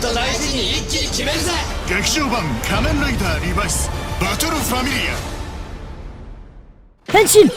と大事に一気に決めるぜ。劇場版仮面ライダーリバイスバトルファミリア。変身!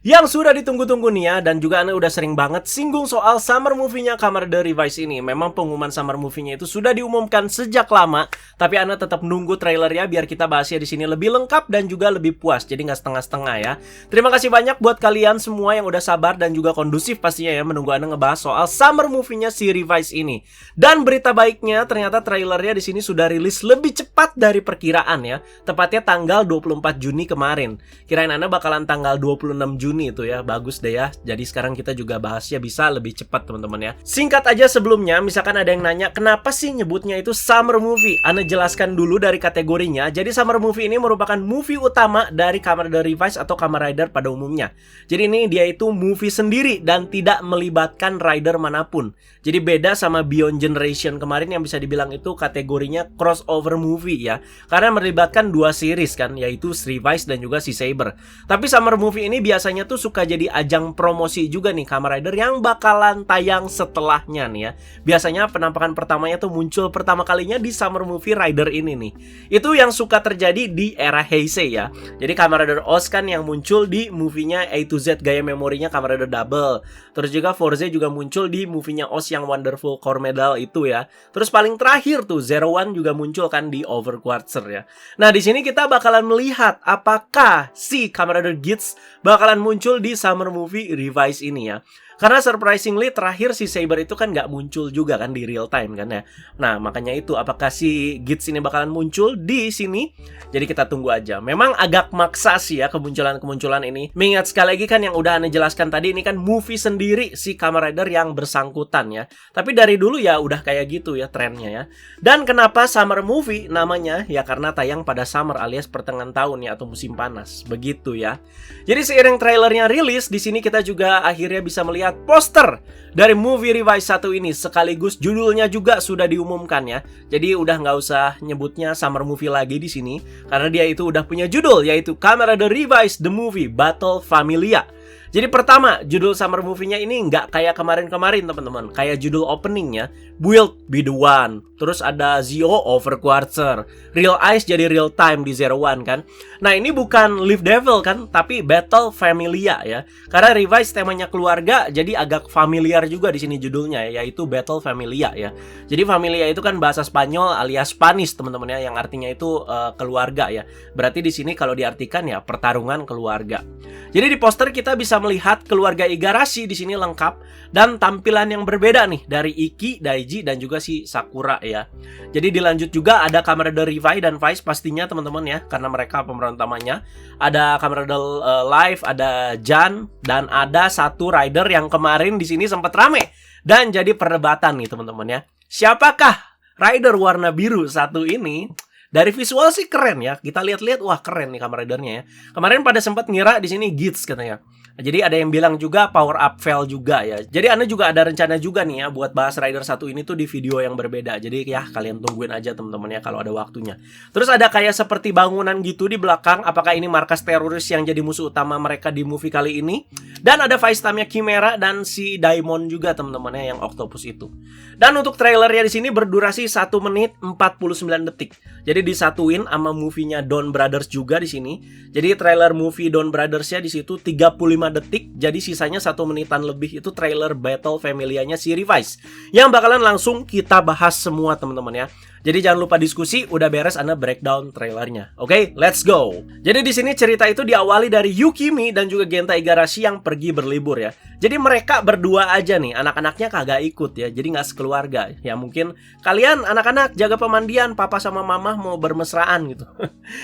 Yang sudah ditunggu-tunggu nih ya, dan juga Anda udah sering banget singgung soal summer movie-nya Kamen Rider Revice ini. Memang pengumuman summer movie-nya itu sudah diumumkan sejak lama, tapi Anda tetap nunggu trailernya biar kita bahasnya di sini lebih lengkap dan juga lebih puas. Jadi nggak setengah-setengah ya. Terima kasih banyak buat kalian semua yang udah sabar dan juga kondusif pastinya ya menunggu Anda ngebahas soal summer movie-nya si Revice ini. Dan berita baiknya, ternyata trailernya di sini sudah rilis lebih cepat dari perkiraan ya. Tepatnya tanggal 24 Juni kemarin. Kirain Anda bakalan tanggal 26 Juni itu ya, bagus deh ya. Jadi sekarang kita juga bahasnya bisa lebih cepat teman-teman ya. Singkat aja sebelumnya, misalkan ada yang nanya kenapa sih nyebutnya itu summer movie, Anda jelaskan dulu dari kategorinya. Jadi summer movie ini merupakan movie utama dari Kamen Rider Revice atau Kamen Rider pada umumnya. Jadi ini dia itu movie sendiri dan tidak melibatkan rider manapun. Jadi beda sama Beyond Generation kemarin yang bisa dibilang itu kategorinya crossover movie ya, karena melibatkan dua series kan, yaitu Revice dan juga si Saber. Tapi summer movie ini biasanya tuh suka jadi ajang promosi juga nih Kamen Rider yang bakalan tayang setelahnya nih ya. Biasanya penampakan pertamanya tuh muncul pertama kalinya di summer movie Rider ini nih. Itu yang suka terjadi di era Heisei ya. Jadi Kamen Rider Oz kan yang muncul di movie-nya A to Z gaya memorinya Kamen Rider Double. Terus juga Forze juga muncul di movie-nya Oz yang Wonderful Core Medal itu ya. Terus paling terakhir tuh Zero One juga muncul kan di Overquarter ya. Nah di sini kita bakalan melihat apakah si Kamen Rider Geats bakalan muncul di summer movie Revice ini ya. Karena surprisingly terakhir si Saber itu kan nggak muncul juga kan di real time kan ya. Nah makanya itu apakah si Geats ini bakalan muncul di sini? Jadi kita tunggu aja. Memang agak maksa sih ya kemunculan ini. Mengingat sekali lagi kan yang udah Anda jelaskan tadi, ini kan movie sendiri si Kamen Rider yang bersangkutan ya. Tapi dari dulu ya udah kayak gitu ya trennya ya. Dan kenapa summer movie namanya? Ya karena tayang pada summer alias pertengahan tahun ya, atau musim panas. Begitu ya. Jadi seiring trailernya rilis, di sini kita juga akhirnya bisa melihat poster dari movie Revice 1 ini, sekaligus judulnya juga sudah diumumkan ya. Jadi udah nggak usah nyebutnya summer movie lagi di sini, karena dia itu udah punya judul, yaitu Kamen Rider Revice The Movie Battle Familia. Jadi pertama, judul summer movie-nya ini nggak kayak kemarin-kemarin teman-teman. Kayak judul openingnya, Build Be The One. Terus ada Zio Overquarter. Real Eyes jadi Real Time di Zero One kan. Nah ini bukan Live Devil kan, tapi Battle Familia ya. Karena Revice temanya keluarga, jadi agak familiar juga di sini judulnya ya, yaitu Battle Familia ya. Jadi Familia itu kan bahasa Spanyol alias Spanish teman-teman ya, yang artinya itu keluarga ya. Berarti di sini kalau diartikan ya pertarungan keluarga. Jadi di poster kita bisa melihat keluarga Igarashi di sini lengkap dan tampilan yang berbeda nih dari Iki, Daiji dan juga si Sakura ya. Jadi dilanjut juga ada Kamen Rider Revice dan Vice pastinya teman-teman ya, karena mereka pemeran utamanya. Ada Kamen Rider Live, ada Jan, dan ada satu rider yang kemarin di sini sempat rame dan jadi perdebatan nih teman-teman ya. Siapakah rider warna biru satu ini? Dari visual sih keren ya. Kita lihat-lihat, wah keren nih Kamen Ridernya ya. Kemarin pada sempat ngira di sini Geats katanya. Jadi ada yang bilang juga power up Vel juga ya. Jadi Anda juga ada rencana juga nih ya buat bahas Rider 1 ini tuh di video yang berbeda. Jadi ya kalian tungguin aja teman-teman ya kalau ada waktunya. Terus ada kayak seperti bangunan gitu di belakang. Apakah ini markas teroris yang jadi musuh utama mereka di movie kali ini? Dan ada Vice Time-nya Chimera dan si Daimon juga teman-teman ya, yang Octopus itu. Dan untuk trailernya di sini berdurasi 1 menit 49 detik. Jadi disatuin sama movie-nya Dawn Brothers juga di sini. Jadi trailer movie Dawn Brothers-nya di situ 35 detik. Jadi sisanya 1 menitan lebih itu trailer Battle Familia-nya si Revice, yang bakalan langsung kita bahas semua teman-teman ya. Jadi jangan lupa diskusi, udah beres Anda breakdown trailernya. Oke, let's go. Jadi di sini cerita itu diawali dari Yukimi dan juga Genta Igarashi yang pergi berlibur ya. Jadi mereka berdua aja nih, anak-anaknya kagak ikut ya. Jadi nggak sekeluarga. Ya mungkin kalian anak-anak jaga pemandian, papa sama mama mau bermesraan gitu.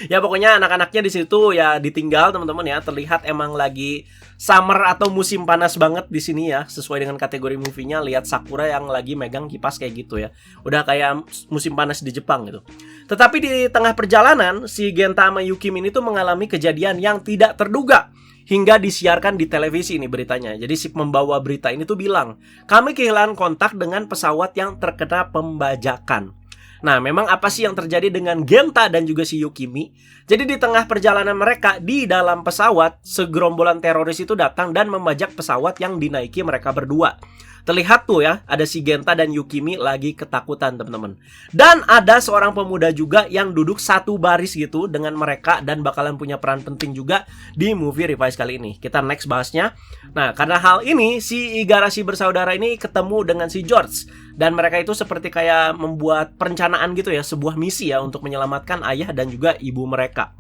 Ya pokoknya anak-anaknya di situ ya ditinggal teman-teman ya. Terlihat emang lagi summer atau musim panas banget di sini ya, sesuai dengan kategori movie-nya. Lihat Sakura yang lagi megang kipas kayak gitu ya. Udah kayak musim panas di Jepang gitu. Tetapi di tengah perjalanan si Genta sama Yukimi ini tuh mengalami kejadian yang tidak terduga hingga disiarkan di televisi ini beritanya. Jadi si pembawa berita ini tuh bilang, kami kehilangan kontak dengan pesawat yang terkena pembajakan. Nah, memang apa sih yang terjadi dengan Genta dan juga si Yukimi? Jadi di tengah perjalanan mereka di dalam pesawat, segerombolan teroris itu datang dan membajak pesawat yang dinaiki mereka berdua. Terlihat tuh ya, ada si Genta dan Yukimi lagi ketakutan teman-teman. Dan ada seorang pemuda juga yang duduk satu baris gitu dengan mereka dan bakalan punya peran penting juga di movie Revise kali ini. Kita next bahasnya. Nah, karena hal ini si Igarashi bersaudara ini ketemu dengan si George. Dan mereka itu seperti kayak membuat perencanaan gitu ya, sebuah misi ya untuk menyelamatkan ayah dan juga ibu mereka.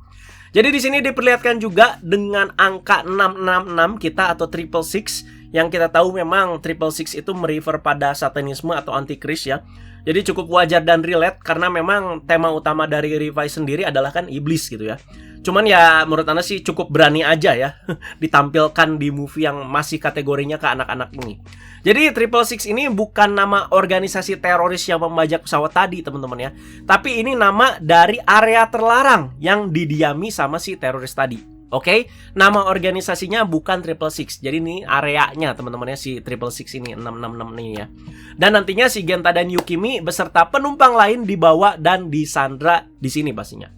Jadi di sini diperlihatkan juga dengan angka 666 kita atau 666 yang kita tahu memang 666 itu merefer pada satanisme atau antikris ya. Jadi cukup wajar dan relate karena memang tema utama dari Revise sendiri adalah kan iblis gitu ya. Cuman ya menurut Anda sih cukup berani aja ya ditampilkan di movie yang masih kategorinya ke anak-anak ini. Jadi 666 ini bukan nama organisasi teroris yang membajak pesawat tadi teman-teman ya. Tapi ini nama dari area terlarang yang didiami sama si teroris tadi. Oke, nama organisasinya bukan 666. Jadi ini areanya teman-teman ya, si 666 ini 666 ini ya. Dan nantinya si Genta dan Yukimi beserta penumpang lain dibawa dan disandra di sini pastinya.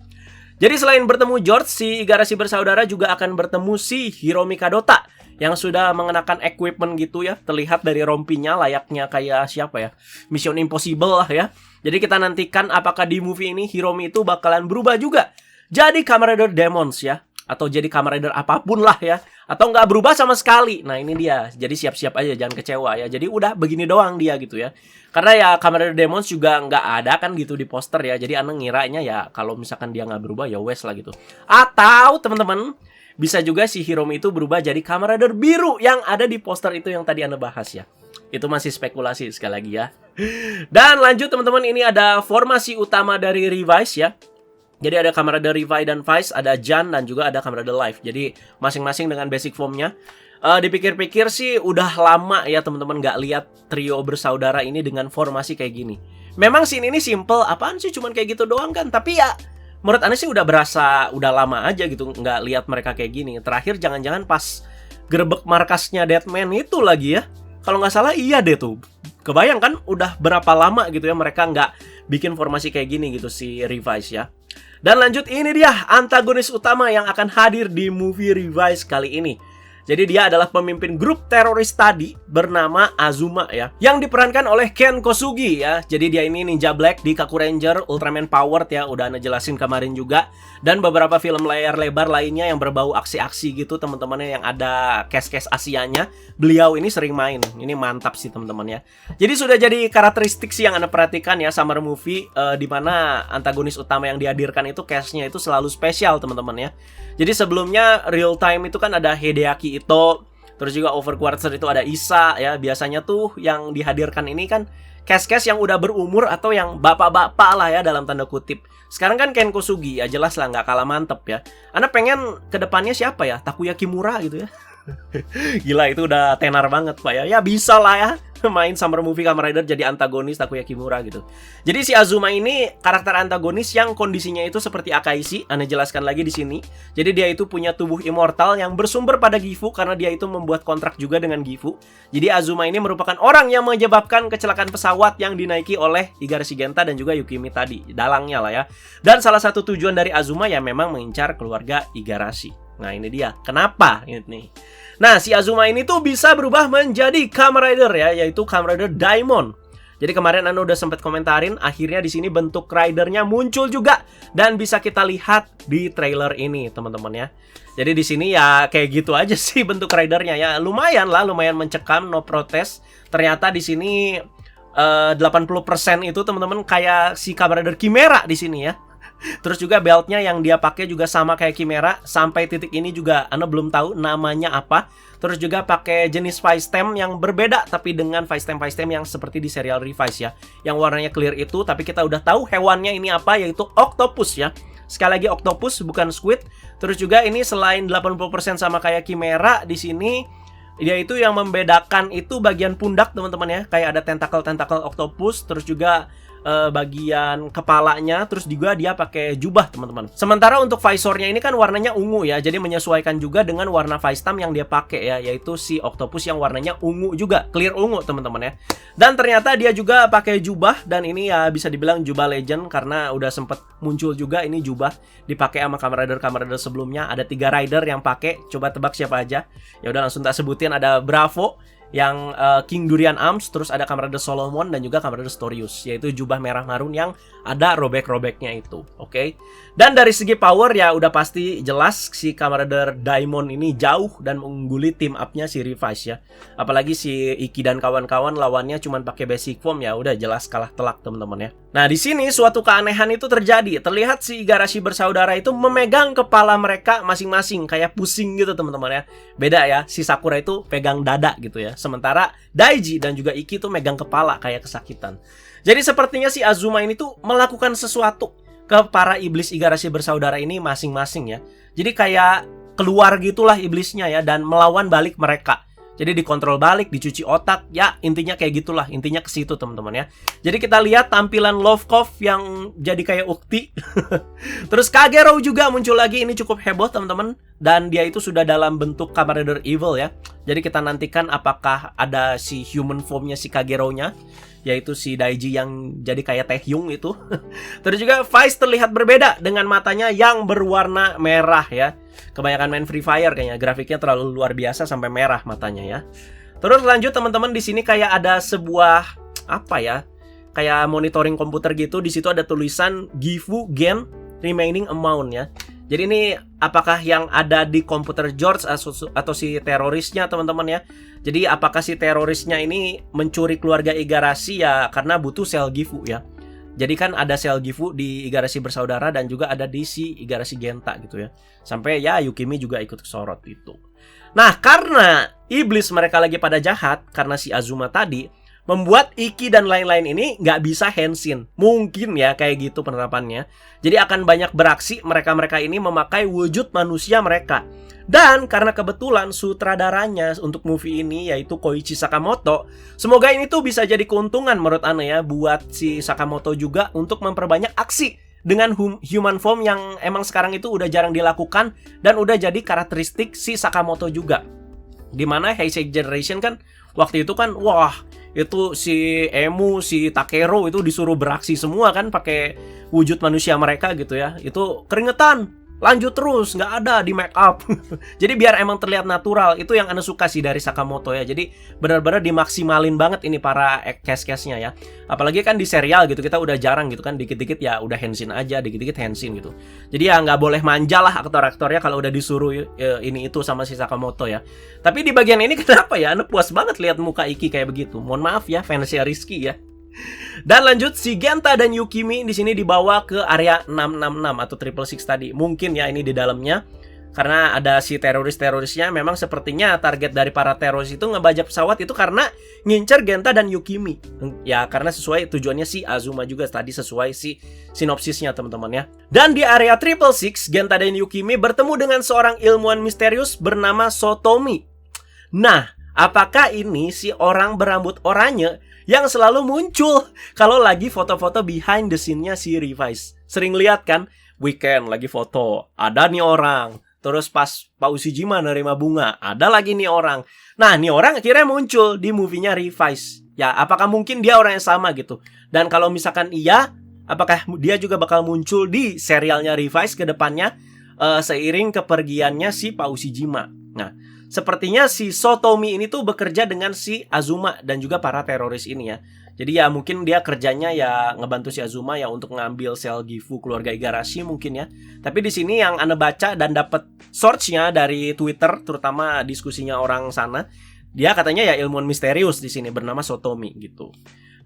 Jadi selain bertemu George, si Igarashi bersaudara juga akan bertemu si Hiromi Kadota yang sudah mengenakan equipment gitu ya. Terlihat dari rompinya layaknya kayak siapa ya, Mission Impossible lah ya. Jadi kita nantikan apakah di movie ini Hiromi itu bakalan berubah juga jadi Kamen Rider Demons ya, atau jadi Kamen Rider apapun lah ya, atau nggak berubah sama sekali. Nah ini dia, jadi siap-siap aja, jangan kecewa ya. Jadi udah begini doang dia gitu ya. Karena ya Kamen Rider Demons juga nggak ada kan gitu di poster ya. Jadi Anda ngiranya ya kalau misalkan dia nggak berubah ya wes lah gitu. Atau teman-teman bisa juga si Hiromi itu berubah jadi Kamen Rider biru yang ada di poster itu yang tadi Anda bahas ya. Itu masih spekulasi sekali lagi ya. Dan lanjut teman-teman, ini ada formasi utama dari Revise ya. Jadi ada Kamen Rider Revive dan Vice, ada Jan dan juga ada Kamen Rider Life. Jadi masing-masing dengan basic formnya. Dipikir-pikir sih udah lama ya teman-teman nggak lihat trio bersaudara ini dengan formasi kayak gini. Memang scene ini simple, apaan sih cuman kayak gitu doang kan. Tapi ya menurut aneh sih udah berasa udah lama aja gitu nggak lihat mereka kayak gini. Terakhir jangan-jangan pas gerbek markasnya Deadman itu lagi ya. Kalau nggak salah iya deh tuh. Kebayang kan udah berapa lama gitu ya mereka nggak bikin formasi kayak gini gitu si Revise ya. Dan lanjut, ini dia antagonis utama yang akan hadir di movie Revise kali ini. Jadi dia adalah pemimpin grup teroris tadi bernama Azuma ya, yang diperankan oleh Ken Kosugi ya. Jadi dia ini Ninja Black di Kaku Ranger, Ultraman Powered ya, udah Anda jelasin kemarin juga. Dan beberapa film layar lebar lainnya yang berbau aksi-aksi gitu teman-temannya, yang ada cast-cast Asianya. Beliau ini sering main, ini mantap sih teman-teman ya. Jadi sudah jadi karakteristik sih yang Anda perhatikan ya summer movie, di mana antagonis utama yang dihadirkan itu cast-nya itu selalu spesial teman-teman ya. Jadi sebelumnya real time itu kan ada Hideaki Ito, terus juga Overquarter itu ada Isa ya. Biasanya tuh yang dihadirkan ini kan cast-cast yang udah berumur atau yang bapak-bapak lah ya dalam tanda kutip. Sekarang kan Ken Kosugi ya, jelas lah nggak kalah mantep ya. Anda pengen kedepannya siapa ya? Takuya Kimura gitu ya. Gila itu udah tenar banget Pak ya. Ya bisa lah ya main summer movie Kamen Rider jadi antagonis Takuya Kimura gitu. Jadi si Azuma ini karakter antagonis yang kondisinya itu seperti Akaishi. Anda jelaskan lagi di sini. Jadi dia itu punya tubuh immortal yang bersumber pada Gifu karena dia itu membuat kontrak juga dengan Gifu. Jadi Azuma ini merupakan orang yang menyebabkan kecelakaan pesawat yang dinaiki oleh Igarashi Genta dan juga Yukimi tadi, dalangnya lah ya. Dan salah satu tujuan dari Azuma ya memang mengincar keluarga Igarashi. Nah ini dia, kenapa ini? Nah si Azuma ini tuh bisa berubah menjadi Kamen Rider ya, yaitu Kamen Rider Daimon. Jadi kemarin Anda udah sempat komentarin, akhirnya di sini bentuk ridernya muncul juga dan bisa kita lihat di trailer ini teman-teman ya. Jadi di sini ya kayak gitu aja sih bentuk ridernya ya, lumayan lah, lumayan mencekam, no protes. Ternyata di sini 80% itu teman-teman kayak si Kamen Rider Chimera di sini ya. Terus juga beltnya yang dia pakai juga sama kayak Chimera. Sampai titik ini juga Anda belum tahu namanya apa. Terus juga pakai jenis face stem yang berbeda, tapi dengan face stem yang seperti di serial Revise ya, yang warnanya clear itu. Tapi kita udah tahu hewannya ini apa, yaitu octopus ya. Sekali lagi octopus bukan squid. Terus juga ini selain 80% sama kayak Chimera, di sini dia itu yang membedakan itu bagian pundak teman-teman ya. Kayak ada tentakel octopus. Terus juga bagian kepalanya, terus juga dia pakai jubah teman-teman. Sementara untuk visornya ini kan warnanya ungu ya, jadi menyesuaikan juga dengan warna Vice-Tam yang dia pakai ya, yaitu si octopus yang warnanya ungu juga, clear ungu teman-teman ya. Dan ternyata dia juga pakai jubah, dan ini ya bisa dibilang jubah legend karena udah sempet muncul juga ini jubah dipakai sama Kamen Rider sebelumnya. Ada 3 rider yang pakai, coba tebak siapa aja. Ya udah langsung tak sebutin, ada Bravo, yang King Durian Arms, terus ada Kamen Rider Solomon dan juga Kamen Rider Storius, yaitu jubah merah marun yang ada robek-robeknya itu. Oke. Dan dari segi power ya udah pasti jelas si Kamen Rider Diamond ini jauh dan mengungguli team up-nya si Revise ya. Apalagi si Iki dan kawan-kawan lawannya cuma pakai basic form, ya udah jelas kalah telak teman-teman ya. Nah, di sini suatu keanehan itu terjadi. Terlihat si Igarashi bersaudara itu memegang kepala mereka masing-masing kayak pusing gitu teman-teman ya. Beda ya, si Sakura itu pegang dada gitu ya. Sementara Daiji dan juga Iki tuh megang kepala kayak kesakitan. Jadi sepertinya si Azuma ini tuh melakukan sesuatu ke para iblis Igarashi bersaudara ini masing-masing ya. Jadi kayak keluar gitulah iblisnya ya dan melawan balik mereka. Jadi dikontrol balik, dicuci otak, ya intinya kayak gitulah, intinya ke situ teman-teman ya. Jadi kita lihat tampilan Lovekov yang jadi kayak ukti. Terus Kagero juga muncul lagi, ini cukup heboh teman-teman. Dan dia itu sudah dalam bentuk Kamen Rider Evil ya. Jadi kita nantikan apakah ada si human formnya si Kagero-nya, yaitu si Daiji yang jadi kayak Taehyung itu. Terus juga Vice terlihat berbeda dengan matanya yang berwarna merah ya. Kebanyakan main Free Fire kayaknya, grafiknya terlalu luar biasa sampai merah matanya ya. Terus lanjut teman-teman, di sini kayak ada sebuah apa ya? Kayak monitoring komputer gitu. Di situ ada tulisan Gifu Gen Remaining Amount ya. Jadi ini apakah yang ada di komputer George atau si terorisnya teman-teman ya. Jadi apakah si terorisnya ini mencuri keluarga Igarashi ya karena butuh sel Gifu ya. Jadi kan ada sel Gifu di Igarashi bersaudara dan juga ada di si Igarashi Genta gitu ya. Sampai ya Yukimi juga ikut kesorot itu. Nah, karena iblis mereka lagi pada jahat, karena si Azuma tadi, membuat Iki dan lain-lain ini nggak bisa henshin. Mungkin ya kayak gitu penerapannya. Jadi akan banyak beraksi mereka-mereka ini memakai wujud manusia mereka. Dan karena kebetulan sutradaranya untuk movie ini yaitu Koichi Sakamoto, semoga ini tuh bisa jadi keuntungan menurut Ana ya buat si Sakamoto juga untuk memperbanyak aksi dengan human form yang emang sekarang itu udah jarang dilakukan dan udah jadi karakteristik si Sakamoto juga. Dimana Heisei Generation kan waktu itu kan wah itu si Emu, si Takero itu disuruh beraksi semua kan pakai wujud manusia mereka gitu ya. Itu keringetan. Lanjut terus, nggak ada di make up. Jadi biar emang terlihat natural. Itu yang Anda suka sih dari Sakamoto ya. Jadi benar-benar dimaksimalin banget ini para cast-castnya ya. Apalagi kan di serial gitu kita udah jarang gitu kan. Dikit-dikit ya udah henshin aja, dikit-dikit henshin gitu. Jadi ya nggak boleh manja lah aktor-aktornya kalau udah disuruh ini itu sama si Sakamoto ya. Tapi di bagian ini kenapa ya Anda puas banget lihat muka Iki kayak begitu. Mohon maaf ya fansnya Rizky ya. Dan lanjut si Genta dan Yukimi di sini dibawa ke area 666 atau 666 tadi. Mungkin ya ini di dalamnya karena ada si teroris-terorisnya. Memang sepertinya target dari para teroris itu ngebajak pesawat itu karena ngincer Genta dan Yukimi. Ya karena sesuai tujuannya si Azuma juga tadi sesuai si sinopsisnya teman-teman ya. Dan di area 666 Genta dan Yukimi bertemu dengan seorang ilmuwan misterius bernama Sotomi. Nah, apakah ini si orang berambut oranye yang selalu muncul kalau lagi foto-foto behind the scene-nya si Revise? Sering lihat kan, weekend lagi foto, ada nih orang. Terus pas Pak Ushijima nerima bunga, ada lagi nih orang. Nah, nih orang akhirnya muncul di movie-nya Revise. Ya, apakah mungkin dia orang yang sama gitu? Dan kalau misalkan iya, apakah dia juga bakal muncul di serialnya Revise ke depannya seiring kepergiannya si Pak Ushijima? Nah, sepertinya si Sotomi ini tuh bekerja dengan si Azuma dan juga para teroris ini ya. Jadi ya mungkin dia kerjanya ya ngebantu si Azuma ya untuk ngambil sel Gifu keluarga Igarashi mungkin ya. Tapi di sini yang Anda baca dan dapat source-nya dari Twitter, terutama diskusinya orang sana, dia katanya ya ilmuwan misterius di sini bernama Sotomi gitu.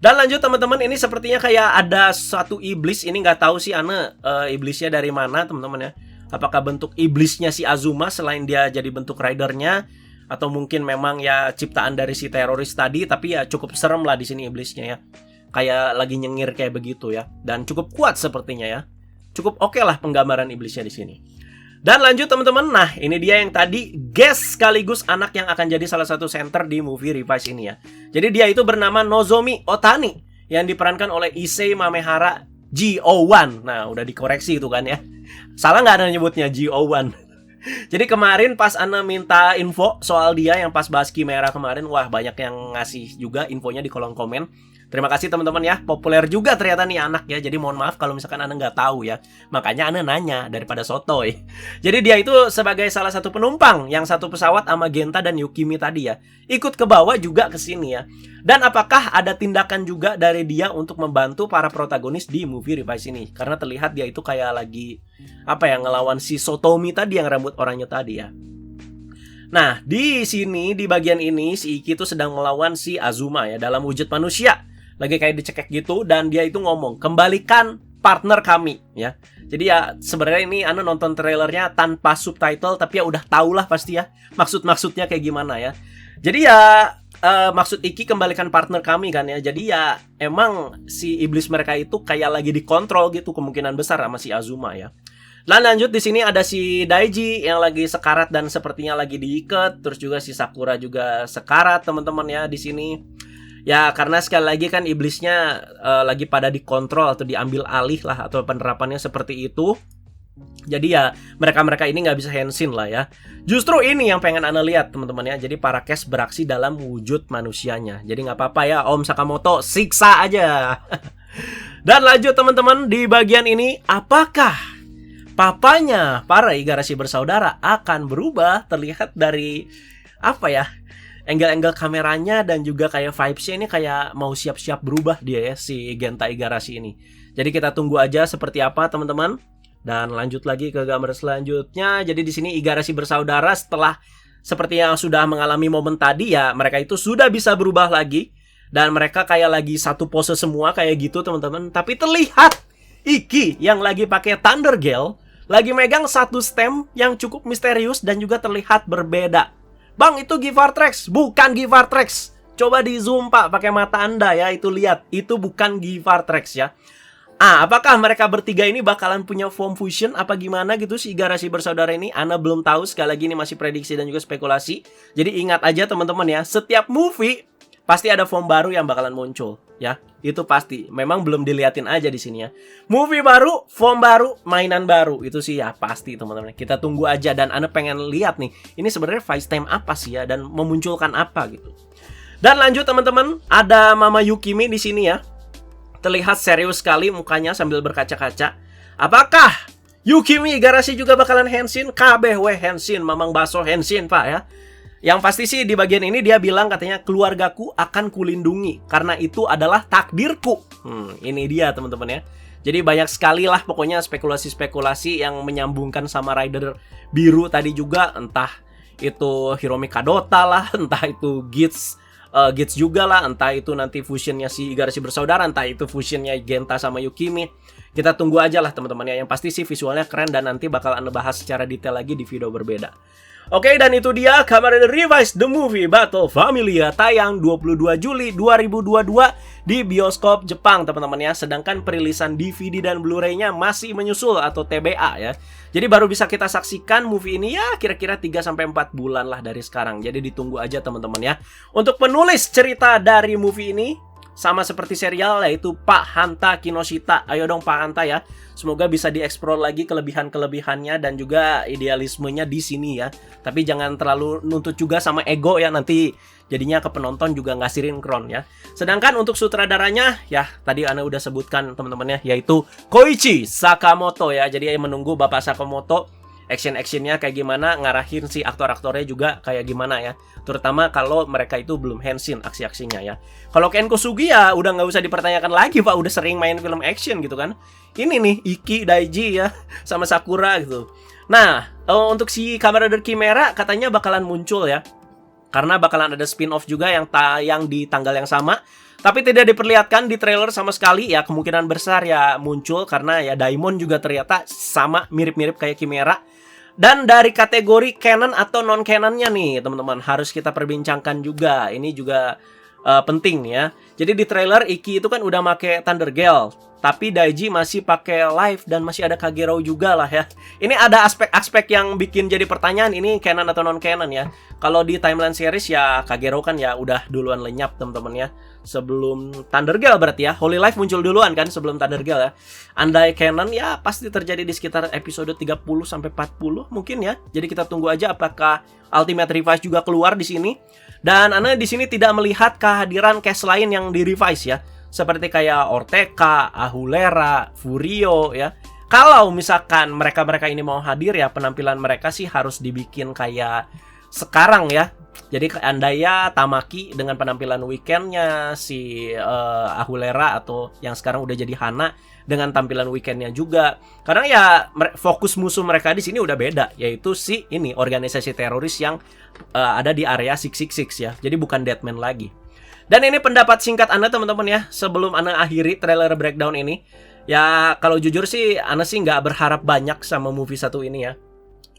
Dan lanjut teman-teman, ini sepertinya kayak ada satu iblis, ini nggak tahu sih Ana iblisnya dari mana teman-teman ya. Apakah bentuk iblisnya si Azuma selain dia jadi bentuk ridernya, atau mungkin memang ya ciptaan dari si teroris tadi, tapi ya cukup serem lah di sini iblisnya ya. Kayak lagi nyengir kayak begitu ya. Dan cukup kuat sepertinya ya. Cukup oke lah penggambaran iblisnya di sini. Dan lanjut teman-teman, nah ini dia yang tadi guest sekaligus anak yang akan jadi salah satu center di movie Revise ini ya. Jadi dia itu bernama Nozomi Otani yang diperankan oleh Issei Mamehara G01. Nah udah dikoreksi itu kan ya. Salah nggak ada nyebutnya G01? Jadi kemarin pas Ana minta info soal dia yang pas bahas Chimera kemarin, wah banyak yang ngasih juga infonya di kolom komen. Terima kasih teman-teman ya, populer juga ternyata nih anak ya. Jadi mohon maaf kalau misalkan Ana nggak tahu ya. Makanya Ana nanya daripada sotoy. Jadi dia itu sebagai salah satu penumpang yang satu pesawat sama Genta dan Yukimi tadi ya. Ikut ke bawah juga ke sini ya. Dan apakah ada tindakan juga dari dia untuk membantu para protagonis di movie Revise ini? Karena terlihat dia itu kayak lagi ngelawan si Sotomi tadi yang rambut oranye tadi ya. Nah, di sini di bagian ini si Iki itu sedang melawan si Azuma ya dalam wujud manusia. Lagi kayak dicekek gitu dan dia itu ngomong, "Kembalikan partner kami," ya. Jadi ya sebenarnya ini Ana nonton trailernya tanpa subtitle tapi ya udah tau lah pasti ya maksudnya kayak gimana ya. Jadi ya maksud Iki kembalikan partner kami kan ya. Jadi ya emang si iblis mereka itu kayak lagi dikontrol gitu kemungkinan besar sama si Azuma ya. Nah, lanjut di sini ada si Daiji yang lagi sekarat dan sepertinya lagi diikat. Terus juga si Sakura juga sekarat teman-teman ya di sini. Ya karena sekali lagi kan iblisnya lagi pada dikontrol atau diambil alih lah atau penerapannya seperti itu. Jadi ya mereka ini nggak bisa henshin lah ya. Justru ini yang pengen Ana lihat teman-teman ya. Jadi para Cash beraksi dalam wujud manusianya. Jadi nggak apa-apa ya Om Sakamoto, siksa aja. Dan lanjut teman-teman di bagian ini, apakah papanya para Igarashi bersaudara akan berubah? Terlihat dari angle-angle kameranya dan juga kayak vibes-nya ini kayak mau siap-siap berubah dia ya si Genta Igarashi ini. Jadi kita tunggu aja seperti apa teman-teman. Dan lanjut lagi ke gambar selanjutnya. Jadi di sini Igarashi bersaudara setelah seperti yang sudah mengalami momen tadi ya, mereka itu sudah bisa berubah lagi dan mereka kayak lagi satu pose semua kayak gitu teman-teman. Tapi terlihat Iki yang lagi pakai Thunder Gale lagi megang satu stem yang cukup misterius dan juga terlihat berbeda. Bang, itu Givartrex, bukan Givartrex. Coba di zoom Pak, pakai mata Anda ya, itu lihat, itu bukan Givartrex ya. Apakah mereka bertiga ini bakalan punya form fusion apa gimana gitu si Igarashi bersaudara ini? Ana belum tahu, sekali lagi ini masih prediksi dan juga spekulasi. Jadi ingat aja teman-teman ya, setiap movie pasti ada form baru yang bakalan muncul ya. Itu pasti. Memang belum diliatin aja di sini ya. Movie baru, form baru, mainan baru. Itu sih ya pasti teman-teman. Kita tunggu aja dan Ana pengen lihat nih. Ini sebenarnya Vice Time apa sih ya dan memunculkan apa gitu. Dan lanjut teman-teman, ada Mama Yukimi di sini ya. Terlihat serius sekali mukanya sambil berkaca-kaca. Apakah Yukimi Igarashi juga bakalan henshin? Kabeh we henshin, Mamang Baso henshin Pak ya. Yang pasti sih di bagian ini dia bilang katanya keluargaku akan kulindungi karena itu adalah takdirku. Ini dia teman-teman ya. Jadi banyak sekali lah pokoknya spekulasi-spekulasi yang menyambungkan sama Rider Biru tadi juga. Entah itu Hiromi Kadota lah, entah itu Gits juga lah, entah itu nanti fusionnya si Igarashi bersaudara, entah itu fusionnya Genta sama Yukimi. Kita tunggu aja lah teman-teman ya. Yang pasti sih visualnya keren dan nanti bakal Anda bahas secara detail lagi di video berbeda. Oke, dan itu dia Kamen Rider Revised The Movie Battle Familia tayang 22 Juli 2022 di bioskop Jepang teman-teman ya. Sedangkan perilisan DVD dan Blu-ray-nya masih menyusul atau TBA ya. Jadi baru bisa kita saksikan movie ini ya kira-kira 3-4 bulan lah dari sekarang. Jadi ditunggu aja teman-teman ya. Untuk penulis cerita dari movie ini sama seperti serial yaitu Pak Hanta Kinoshita. Ayo dong Pak Hanta ya. Semoga bisa dieksplor lagi kelebihan-kelebihannya dan juga idealismenya di sini ya. Tapi jangan terlalu nuntut juga sama ego ya, nanti jadinya ke penonton juga nggak sinkron ya. Sedangkan untuk sutradaranya ya tadi Ana udah sebutkan teman-teman ya, yaitu Koichi Sakamoto ya. Jadi menunggu Bapak Sakamoto action-actionnya kayak gimana, ngarahin si aktor-aktornya juga kayak gimana ya. Terutama kalau mereka itu belum henshin aksi-aksinya ya. Kalau Ken Kusugi ya udah nggak usah dipertanyakan lagi Pak, udah sering main film action gitu kan. Ini nih Iki, Daiji ya, sama Sakura gitu. Nah, untuk si Kamen Rider Chimera katanya bakalan muncul ya. Karena bakalan ada spin-off juga yang tayang di tanggal yang sama. Tapi tidak diperlihatkan di trailer sama sekali ya, kemungkinan besar ya muncul karena ya Daimon juga ternyata sama mirip-mirip kayak Chimera. Dan dari kategori canon atau non-canonnya nih teman-teman harus kita perbincangkan juga. Ini juga penting ya. Jadi di trailer Iki itu kan udah pakai Thunder Gale, tapi Daiji masih pakai Life dan masih ada Kagero juga lah ya. Ini ada aspek-aspek yang bikin jadi pertanyaan ini canon atau non-canon ya. Kalau di timeline series ya Kagero kan ya udah duluan lenyap teman-teman ya. Sebelum Thunder Gale berarti ya. Holy Life muncul duluan kan sebelum Thunder Gale ya. Andai canon ya pasti terjadi di sekitar episode 30 sampai 40 mungkin ya. Jadi kita tunggu aja apakah Ultimate Revise juga keluar di sini. Dan Ana di sini tidak melihat kehadiran cast lain yang di revise ya. Seperti kayak Ortega, Ahulera, Furio ya. Kalau misalkan mereka-mereka ini mau hadir ya, penampilan mereka sih harus dibikin kayak sekarang ya. Jadi andaya Tamaki dengan penampilan weekendnya, si Ahulera atau yang sekarang udah jadi Hana dengan tampilan weekendnya juga. Karena ya fokus musuh mereka di sini udah beda, yaitu si ini organisasi teroris yang ada di area 666 ya. Jadi bukan Deadman lagi. Dan ini pendapat singkat Ana teman-teman ya, sebelum Ana akhiri trailer breakdown ini. Ya kalau jujur sih Ana sih nggak berharap banyak sama movie satu ini ya.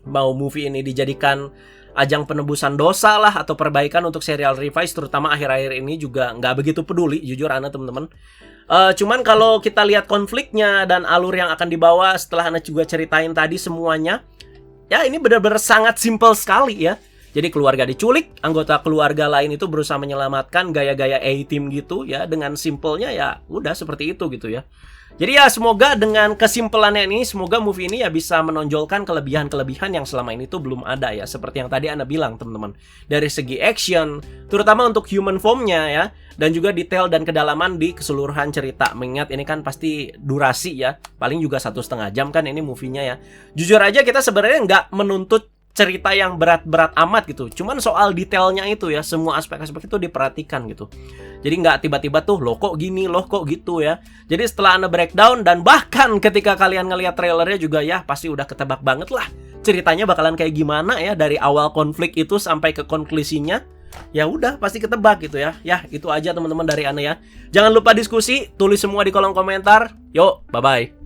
Mau movie ini dijadikan ajang penebusan dosa lah atau perbaikan untuk serial Revise, terutama akhir-akhir ini juga nggak begitu peduli jujur Ana teman-teman. Cuman kalau kita lihat konfliknya dan alur yang akan dibawa setelah Ana juga ceritain tadi semuanya, ya ini benar-benar sangat simple sekali ya. Jadi keluarga diculik, anggota keluarga lain itu berusaha menyelamatkan, gaya-gaya A-team gitu ya. Dengan simpelnya ya udah seperti itu gitu ya. Jadi ya semoga dengan kesimpelannya ini, semoga movie ini ya bisa menonjolkan kelebihan-kelebihan yang selama ini tuh belum ada ya. Seperti yang tadi Ana bilang teman-teman. Dari segi action, terutama untuk human form-nya ya. Dan juga detail dan kedalaman di keseluruhan cerita. Mengingat ini kan pasti durasi ya. Paling juga 1,5 jam kan ini movie-nya ya. Jujur aja kita sebenarnya nggak menuntut cerita yang berat-berat amat gitu. Cuman soal detailnya itu ya, semua aspek-aspek itu diperhatikan gitu. Jadi nggak tiba-tiba tuh loh kok gini, loh kok gitu ya. Jadi setelah Ana breakdown dan bahkan ketika kalian ngelihat trailernya juga ya pasti udah ketebak banget lah ceritanya bakalan kayak gimana ya dari awal konflik itu sampai ke konklusinya. Ya udah pasti ketebak gitu ya. Ya itu aja teman-teman dari Ana ya. Jangan lupa diskusi, tulis semua di kolom komentar. Yuk, bye-bye.